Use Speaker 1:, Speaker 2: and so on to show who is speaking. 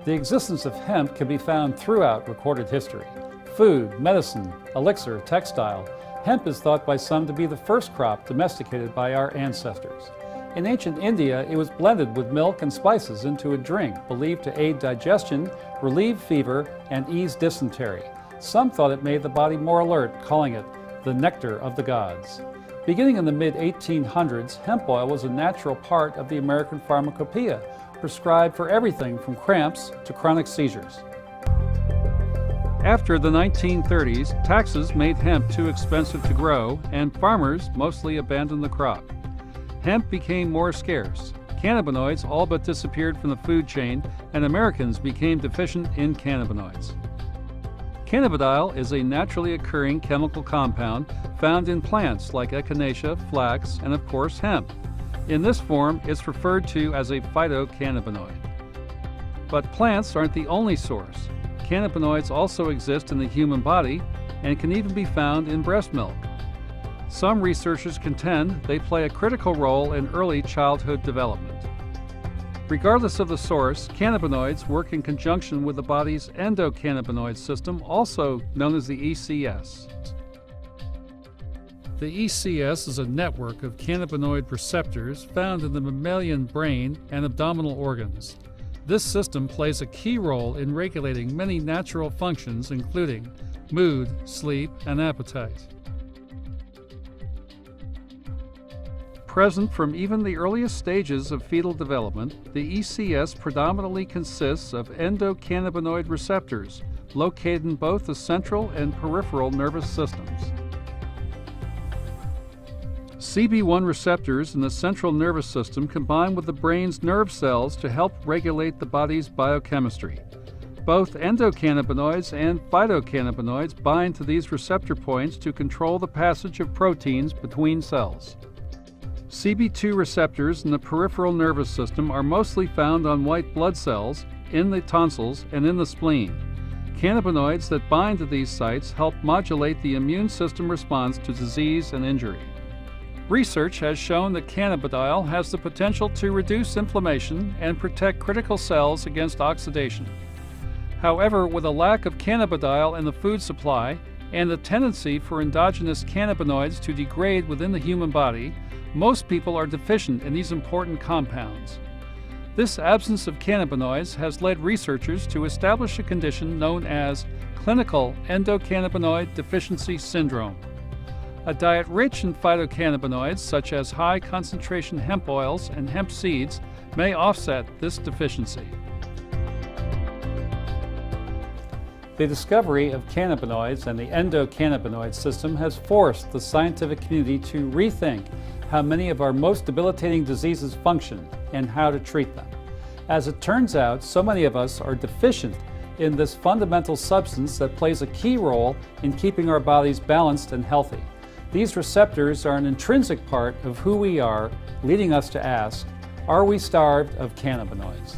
Speaker 1: The existence of hemp can be found throughout recorded history. Food, medicine, elixir, textile, hemp is thought by some to be the first crop domesticated by our ancestors. In ancient India, it was blended with milk and spices into a drink believed to aid digestion, relieve fever, and ease dysentery. Some thought it made the body more alert, calling it the nectar of the gods. Beginning in the mid-1800s, hemp oil was a natural part of the American pharmacopoeia, prescribed for everything from cramps to chronic seizures. After the 1930s, taxes made hemp too expensive to grow, and farmers mostly abandoned the crop. Hemp became more scarce. Cannabinoids all but disappeared from the food chain, and Americans became deficient in cannabinoids. Cannabidiol is a naturally occurring chemical compound found in plants like echinacea, flax, and of course hemp. In this form, it's referred to as a phytocannabinoid. But plants aren't the only source. Cannabinoids also exist in the human body and can even be found in breast milk. Some researchers contend they play a critical role in early childhood development. Regardless of the source, cannabinoids work in conjunction with the body's endocannabinoid system, also known as the ECS. The ECS is a network of cannabinoid receptors found in the mammalian brain and abdominal organs. This system plays a key role in regulating many natural functions, including mood, sleep, and appetite. Present from even the earliest stages of fetal development, the ECS predominantly consists of endocannabinoid receptors located in both the central and peripheral nervous systems. CB1 receptors in the central nervous system combine with the brain's nerve cells to help regulate the body's biochemistry. Both endocannabinoids and phytocannabinoids bind to these receptor points to control the passage of proteins between cells. CB2 receptors in the peripheral nervous system are mostly found on white blood cells, in the tonsils, and in the spleen. Cannabinoids that bind to these sites help modulate the immune system response to disease and injury. Research has shown that cannabidiol has the potential to reduce inflammation and protect critical cells against oxidation. However, with a lack of cannabidiol in the food supply and the tendency for endogenous cannabinoids to degrade within the human body, most people are deficient in these important compounds. This absence of cannabinoids has led researchers to establish a condition known as clinical endocannabinoid deficiency syndrome. A diet rich in phytocannabinoids, such as high-concentration hemp oils and hemp seeds, may offset this deficiency. The discovery of cannabinoids and the endocannabinoid system has forced the scientific community to rethink how many of our most debilitating diseases function and how to treat them. As it turns out, so many of us are deficient in this fundamental substance that plays a key role in keeping our bodies balanced and healthy. These receptors are an intrinsic part of who we are, leading us to ask, are we starved of cannabinoids?